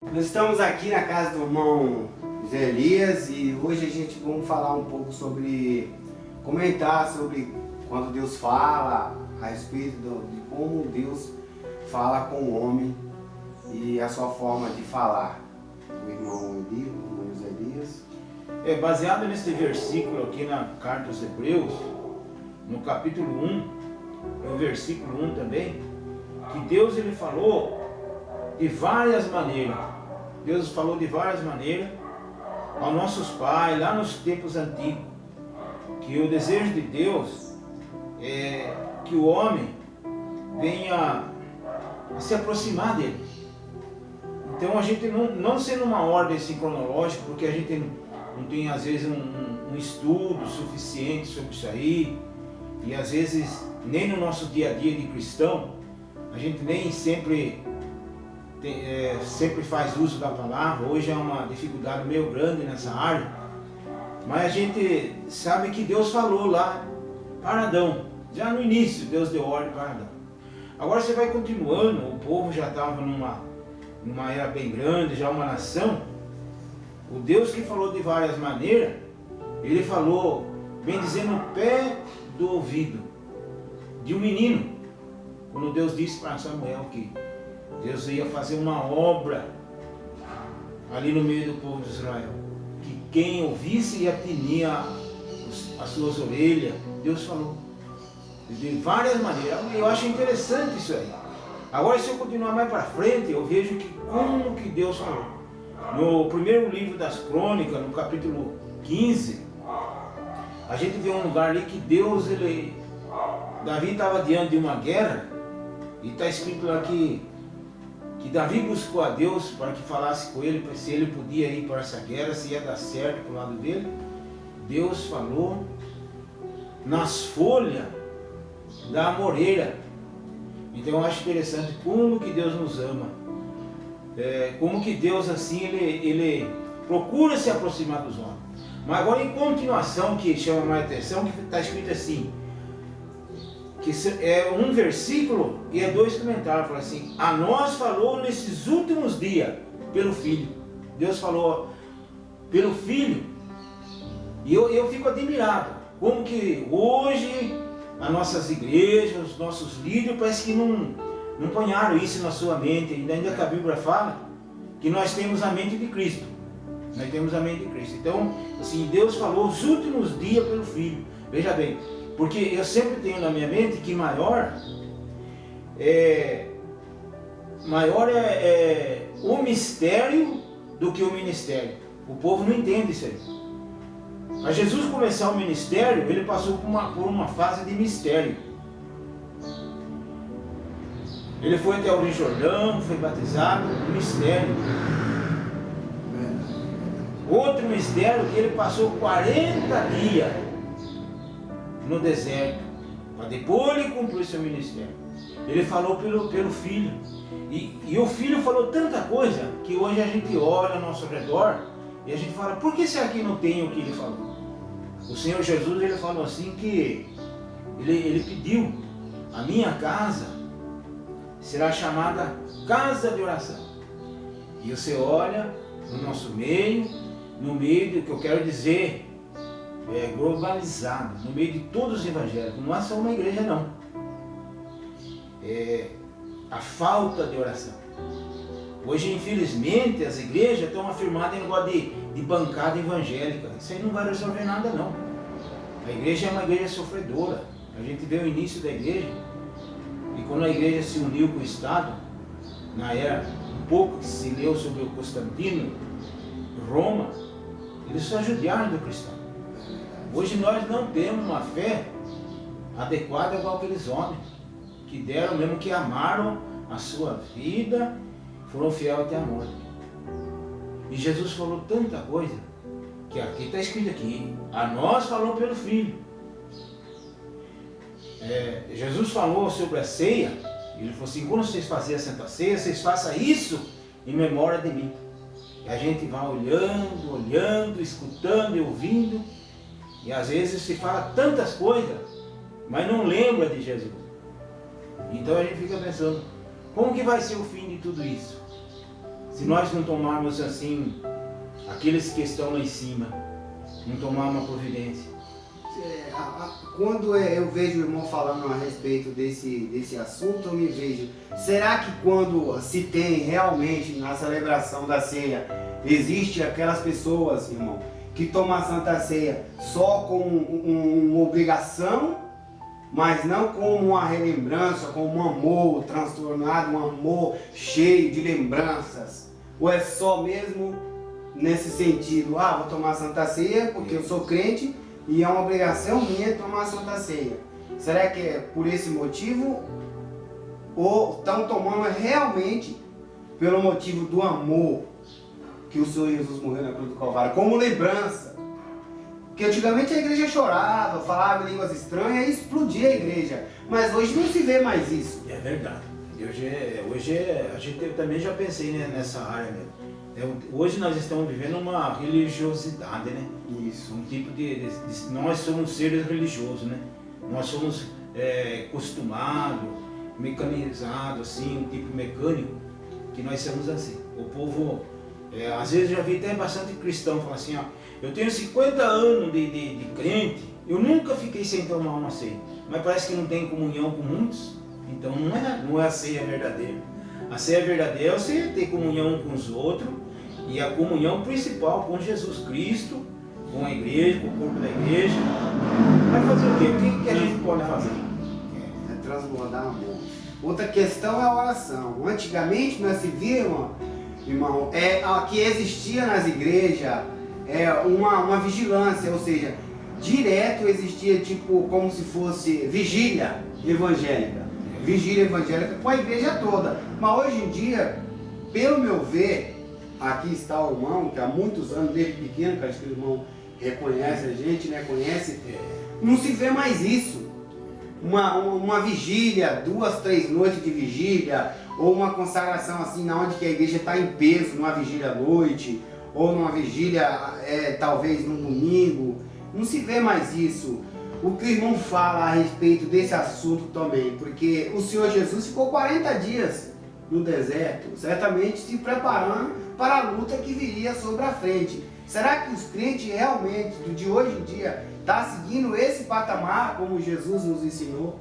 Nós estamos aqui na casa do irmão José Elias e hoje a gente vamos falar um pouco comentar sobre quando Deus fala a respeito de como Deus fala com o homem e a sua forma de falar. O irmão José Elias. Baseado nesse versículo aqui na carta aos Hebreus, no capítulo 1, no versículo 1 também, que Deus ele falou de várias maneiras. Deus falou de várias maneiras aos nossos pais, lá nos tempos antigos, que o desejo de Deus é que o homem venha a se aproximar dele. Então a gente não sendo uma ordem assim, cronológica, porque a gente não tem às vezes um estudo suficiente sobre isso aí, e às vezes nem no nosso dia a dia de cristão, a gente nem sempre faz uso da palavra. Hoje é uma dificuldade meio grande nessa área, mas a gente sabe que Deus falou lá para Adão, já no início Deus deu ordem para Adão. Agora você vai continuando, o povo já estava numa era bem grande, já uma nação. O Deus que falou de várias maneiras, ele falou, bem dizer, no pé do ouvido de um menino, quando Deus disse para Samuel que Deus ia fazer uma obra ali no meio do povo de Israel, que quem ouvisse ia tinir as suas orelhas. Deus falou de várias maneiras. Eu acho interessante isso aí. Agora, se eu continuar mais para frente, eu vejo que como que Deus falou. No primeiro livro das Crônicas, no capítulo 15, a gente vê um lugar ali que Davi estava diante de uma guerra, e está escrito lá que Davi buscou a Deus para que falasse com ele, se ele podia ir para essa guerra, se ia dar certo para o lado dele. Deus falou nas folhas da amoreira. Então eu acho interessante como que Deus nos ama, como que Deus assim, ele procura se aproximar dos homens. Mas agora em continuação, que chama mais atenção, que está escrito assim, que é um versículo e é dois comentários, fala assim: a nós falou nesses últimos dias pelo Filho. Deus falou pelo Filho, e eu fico admirado, como que hoje as nossas igrejas, os nossos líderes, parece que não ponharam isso na sua mente, ainda que a Bíblia fala que nós temos a mente de Cristo. Nós temos a mente de Cristo. Então, assim, Deus falou os últimos dias pelo Filho. Veja bem, porque eu sempre tenho na minha mente que maior é o mistério do que o ministério. O povo não entende isso aí. Para Jesus começar o ministério, ele passou por uma fase de mistério. Ele foi até o Rio Jordão, foi batizado, mistério. Outro mistério que ele passou 40 dias no deserto, para depois ele cumprir seu ministério. Ele falou pelo Filho. E o Filho falou tanta coisa que hoje a gente olha ao nosso redor e a gente fala: por que será que não tem o que ele falou? O Senhor Jesus, ele falou assim que ele pediu: a minha casa será chamada casa de oração. E você olha no nosso meio, no meio do que eu quero dizer, globalizado, no meio de todos os evangélicos, não é só uma igreja não. A falta de oração. Hoje, infelizmente, as igrejas estão afirmadas em negócio de bancada evangélica. Isso aí não vai resolver nada não. A igreja é uma igreja sofredora. A gente vê o início da igreja, e quando a igreja se uniu com o Estado, na era um pouco que se leu sobre o Constantino, Roma, eles só judiaram do cristão. Hoje nós não temos uma fé adequada igual aqueles homens, que deram mesmo, que amaram a sua vida, foram fiéis até a morte. E Jesus falou tanta coisa, que aqui está escrito aqui, a nós falou pelo Filho. Jesus falou sobre a ceia, ele falou assim: quando vocês fazerem a Santa Ceia, vocês façam isso em memória de mim. E a gente vai olhando, escutando e ouvindo, e às vezes se fala tantas coisas, mas não lembra de Jesus. Então a gente fica pensando, como que vai ser o fim de tudo isso? Se nós não tomarmos assim, aqueles que estão lá em cima, não tomar uma providência. Quando eu vejo o irmão falando a respeito desse assunto, eu me vejo, será que quando se tem realmente na celebração da ceia, existe aquelas pessoas, irmão, que tomam a Santa Ceia só como uma obrigação, mas não como uma relembrança, como um amor transtornado, um amor cheio de lembranças? Ou é só mesmo nesse sentido, vou tomar a Santa Ceia porque eu sou crente e é uma obrigação minha tomar a Santa Ceia? Será que é por esse motivo? Ou estão tomando realmente pelo motivo do amor que o Senhor Jesus morreu na cruz do Calvário, como lembrança? Porque antigamente a igreja chorava, falava línguas estranhas e explodia a igreja. Mas hoje não se vê mais isso. É verdade. Hoje a gente também já pensei, né, nessa área mesmo. Hoje nós estamos vivendo uma religiosidade, né? Isso. Um tipo nós somos seres religiosos, né? Nós somos acostumados, mecanizados, assim, um tipo mecânico, que nós somos assim. O povo, às vezes eu já vi até bastante cristão falar assim, eu tenho 50 anos de crente, eu nunca fiquei sem tomar uma ceia. Mas parece que não tem comunhão com muitos, então não é a ceia verdadeira. A ceia verdadeira é você ter comunhão com os outros, e a comunhão principal com Jesus Cristo, com a igreja, com o corpo da igreja. Vai fazer o quê? O que a gente pode fazer? É transbordar amor. Outra questão é a oração. Antigamente nós se víamos, irmão, que existia nas igrejas uma vigilância, ou seja, direto existia tipo como se fosse vigília evangélica. Vigília evangélica com a igreja toda. Mas hoje em dia, pelo meu ver, aqui está o irmão, que há muitos anos, desde pequeno, que acho que o irmão reconhece a gente, né? Conhece, não se vê mais isso. Uma vigília, 2, 3 noites de vigília, ou uma consagração assim, na onde que a igreja está em peso, numa vigília à noite, ou numa vigília, talvez num domingo. Não se vê mais isso. O que o irmão fala a respeito desse assunto também, porque o Senhor Jesus ficou 40 dias no deserto, certamente se preparando para a luta que viria sobre a frente. Será que os crentes realmente, de hoje em dia, estão seguindo esse patamar, como Jesus nos ensinou,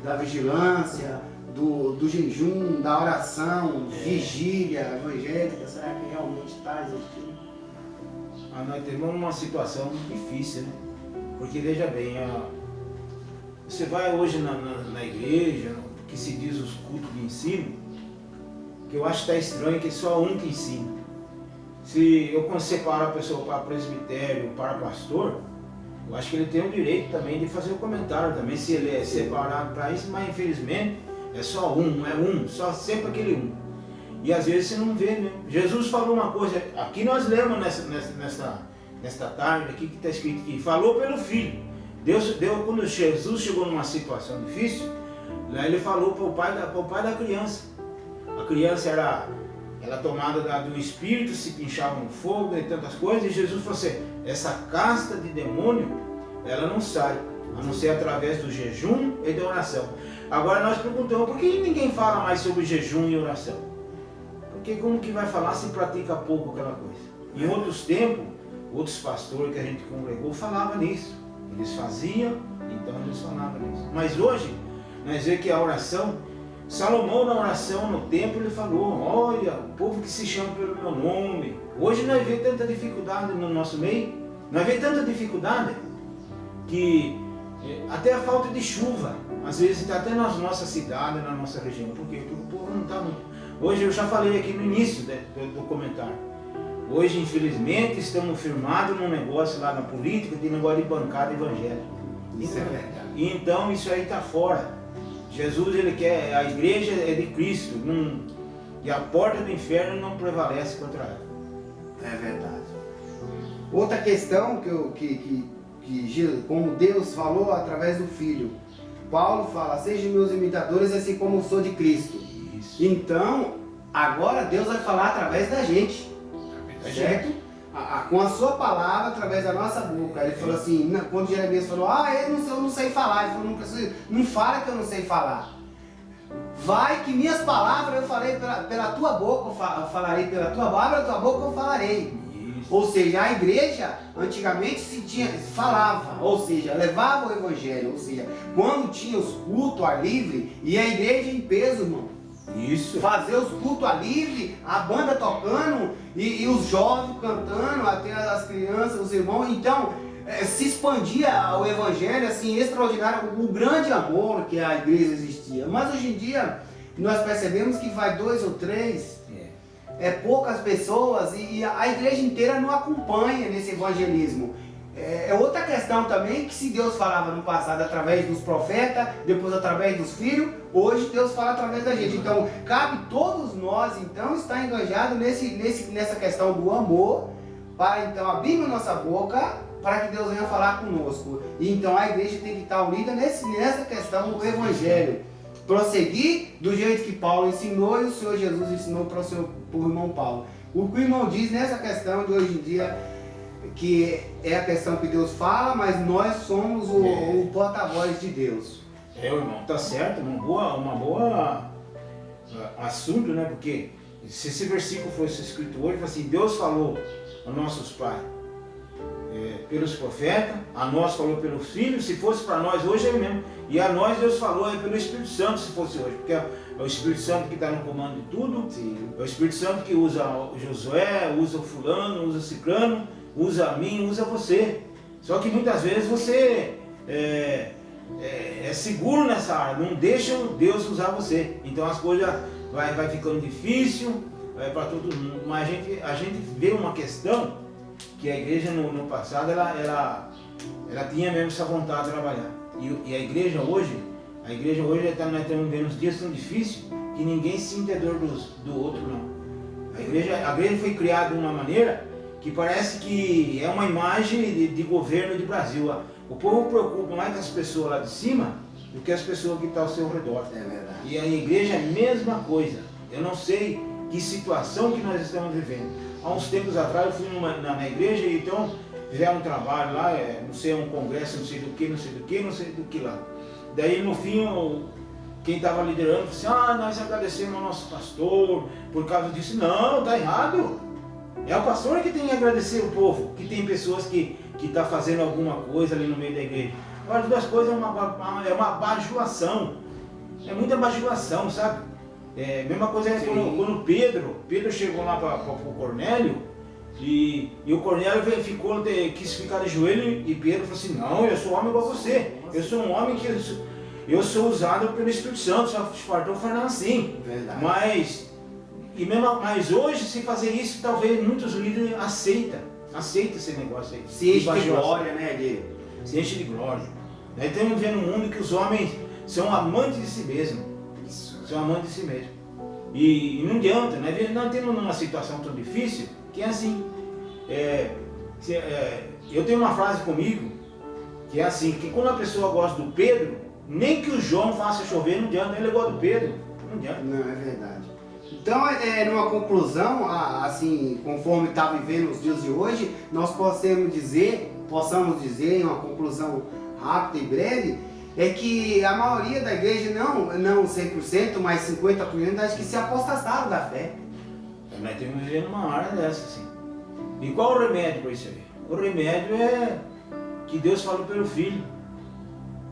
da vigilância, do jejum, da oração, vigília evangélica? Será que realmente está existindo? Nós temos uma situação difícil, né? Porque veja bem, você vai hoje na igreja, que se diz os cultos de ensino, que eu acho que está estranho que é só um que ensina. Se eu separar a pessoa para presbitério, para pastor, eu acho que ele tem o direito também de fazer o comentário também, se ele é separado para isso, mas infelizmente é só só sempre aquele um. E às vezes você não vê mesmo. Jesus falou uma coisa, aqui nós lemos nesta tarde aqui que está escrito aqui, falou pelo Filho. Quando Jesus chegou numa situação difícil, lá ele falou para o pai da criança. A criança era tomada do espírito, se pinchava no fogo e tantas coisas, e Jesus falou assim, essa casta de demônio, ela não sai, a não ser através do jejum e da oração. Agora nós perguntamos, por que ninguém fala mais sobre jejum e oração? Porque como que vai falar se pratica pouco aquela coisa? Em outros tempos, outros pastores que a gente congregou falavam nisso. Eles faziam, então eles falavam nisso. Mas hoje, nós vemos que a oração, Salomão na oração no templo ele falou, olha, o povo que se chama pelo meu nome. Hoje nós vemos tanta dificuldade no nosso meio, nós vemos tanta dificuldade que até a falta de chuva, às vezes está até nas nossas cidades, na nossa região. Por quê? Porque o povo não está muito. Hoje eu já falei aqui no início do comentário. Hoje, infelizmente, estamos firmados num negócio lá na política, de negócio de bancada evangélica. Isso é verdade. Então isso aí está fora. Jesus, ele quer, a igreja é de Cristo, e a porta do inferno não prevalece contra ela. É verdade. Outra questão como Deus falou através do Filho, Paulo fala, sejam meus imitadores assim como eu sou de Cristo. Isso. Então, agora Deus vai falar através da gente, certo? Com a sua palavra, através da nossa boca. Ele falou assim, quando Jeremias falou, eu não sei falar, ele falou, não fala que eu não sei falar. vai que minhas palavras eu falei pela tua boca, eu falarei pela tua palavra, pela tua boca eu falarei. Isso. Ou seja, a igreja antigamente falava, ou seja, levava o evangelho, ou seja, quando tinha os cultos ar livre, e a igreja em peso, irmão. Isso. Fazer os cultos ar livre, a banda tocando e os jovens cantando, até as crianças, os irmãos. Então, se expandia o evangelho assim, extraordinário, o grande amor que a igreja existia. Mas hoje em dia, nós percebemos que vai 2 ou 3, poucas pessoas e a igreja inteira não acompanha nesse evangelismo. É outra questão também, que se Deus falava no passado através dos profetas, depois através dos filhos, hoje Deus fala através da gente. Então, cabe todos nós, então, estar engajados nessa questão do amor, para então abrir a nossa boca, para que Deus venha falar conosco. E então a igreja tem que estar unida nessa questão do evangelho. Prosseguir do jeito que Paulo ensinou e o Senhor Jesus ensinou para o irmão Paulo. O que o irmão diz nessa questão de hoje em dia, que é a questão que Deus fala, mas nós somos o porta-voz de Deus. Irmão, tá certo, uma boa assunto, né? Porque se esse versículo fosse escrito hoje, assim, Deus falou aos nossos pais pelos profetas, a nós falou pelos filhos, se fosse para nós hoje é mesmo. E a nós Deus falou pelo Espírito Santo, se fosse hoje, porque é o Espírito Santo que está no comando de tudo. Sim. É o Espírito Santo que usa o Josué, usa o fulano, usa o ciclano, usa a mim, usa você. Só que muitas vezes você é seguro nessa área, não deixa Deus usar você. Então as coisas vai ficando difícil para todo mundo. Mas a gente vê uma questão que a igreja no passado ela tinha mesmo essa vontade de trabalhar. E a igreja hoje nós estamos vendo os dias tão difíceis que ninguém se sente dor do outro, não. A igreja foi criada de uma maneira que parece que é uma imagem de governo do Brasil. O povo preocupa mais com as pessoas lá de cima do que as pessoas que estão ao seu redor. É verdade. E a igreja é a mesma coisa. Eu não sei que situação que nós estamos vivendo. Há uns tempos atrás eu fui na igreja e então fizeram um trabalho lá, não sei, um congresso, não sei do que lá. Daí no fim quem estava liderando disse, nós agradecemos ao nosso pastor por causa disso. Não, está errado. É o pastor que tem que agradecer o povo, que tem pessoas que estão fazendo alguma coisa ali no meio da igreja. Agora, duas coisas é uma bajulação. É muita bajulação, sabe? Mesma coisa é quando Pedro chegou lá para o Cornélio, e o Cornélio quis ficar de joelho, e Pedro falou assim, não, eu sou homem igual a você. Eu sou um homem que eu sou usado pelo Espírito Santo, só faltou falar assim. Verdade. Mas hoje, se fazer isso, talvez muitos líderes aceitam esse negócio aí. Se enche de glória, né, Se enche de glória. Nós estamos vendo um mundo que os homens são amantes de si mesmos. São amantes de si mesmos. E não adianta, né? Nós temos uma situação tão difícil que é assim. Eu tenho uma frase comigo que é assim, que quando a pessoa gosta do Pedro, nem que o João faça chover, não adianta, ele gosta do Pedro. Não adianta. Não, é verdade. Então, numa conclusão, assim, conforme está vivendo os dias de hoje, nós possamos dizer, em uma conclusão rápida e breve, é que a maioria da igreja, não 100%, mas 50%, acho que se apostataram da fé. Nós temos vivendo uma área dessa, assim. E qual o remédio para isso aí? O remédio é que Deus falou pelo Filho.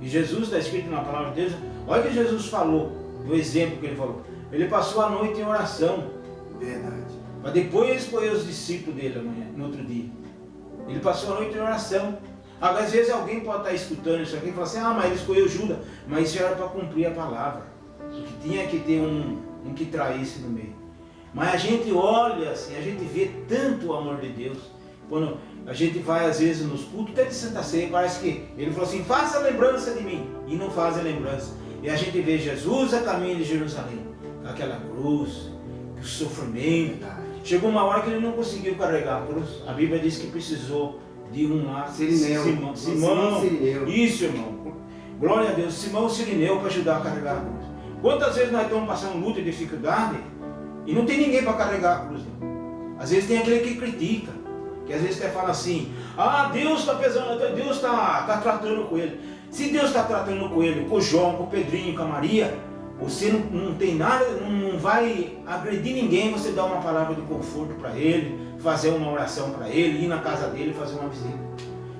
E Jesus, está escrito na palavra de Deus, olha o que Jesus falou, do exemplo que ele falou. Ele passou a noite em oração. Verdade. Mas depois ele escolheu os discípulos dele amanhã, no outro dia. Ele passou a noite em oração. Às vezes alguém pode estar escutando isso aqui e falar assim, mas ele escolheu Judas. Mas isso era para cumprir a palavra. Porque tinha que ter um que traísse no meio. Mas a gente olha assim, a gente vê tanto o amor de Deus. Quando a gente vai às vezes nos cultos, até de Santa Ceia, parece que ele falou assim, faça lembrança de mim. E não fazem lembrança. E a gente vê Jesus a caminho de Jerusalém. Aquela cruz, o sofrimento. Chegou uma hora que ele não conseguiu carregar a cruz. A Bíblia diz que precisou de um lá, Simão Sirineu. Isso, irmão. Glória a Deus, Simão Sirineu para ajudar a carregar a cruz. Quantas vezes nós estamos passando luta e dificuldade e não tem ninguém para carregar a cruz? Não. Às vezes tem aquele que critica, que às vezes até fala assim, Deus está pesando, Deus está tratando com ele. Se Deus está tratando com ele, com o João, com o Pedrinho, com a Maria, Você não tem nada, não vai agredir ninguém, você dá uma palavra de conforto para ele, fazer uma oração para ele, ir na casa dele e fazer uma visita.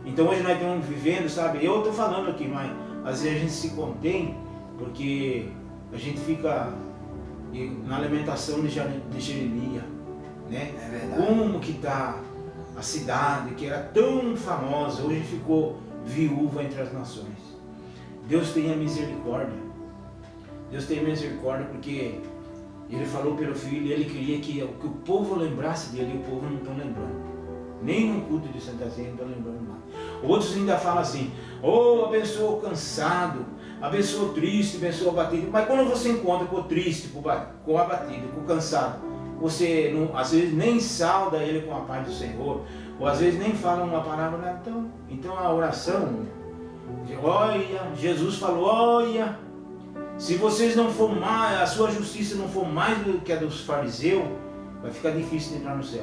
Então hoje nós estamos vivendo, sabe, eu estou falando aqui, mas às vezes a gente se contém, porque a gente fica na alimentação de Jeremias, né? É verdade. Como que está a cidade que era tão famosa, hoje ficou viúva entre as nações. Deus tenha misericórdia. Deus tenha misericórdia, porque Ele falou pelo Filho e Ele queria que o povo lembrasse dele, e o povo não está lembrando. Nem no culto de Santa Ceia não está lembrando nada. Outros ainda falam assim, abençoa o cansado, abençoa o triste, abençoa o abatido. Mas quando você encontra com o triste, com o abatido, com o cansado, você não, às vezes nem sauda ele com a paz do Senhor, ou às vezes nem fala uma palavra. Então a oração, olha, Jesus falou, olha, se vocês não for mais, a sua justiça não for mais do que a dos fariseus, vai ficar difícil de entrar no céu.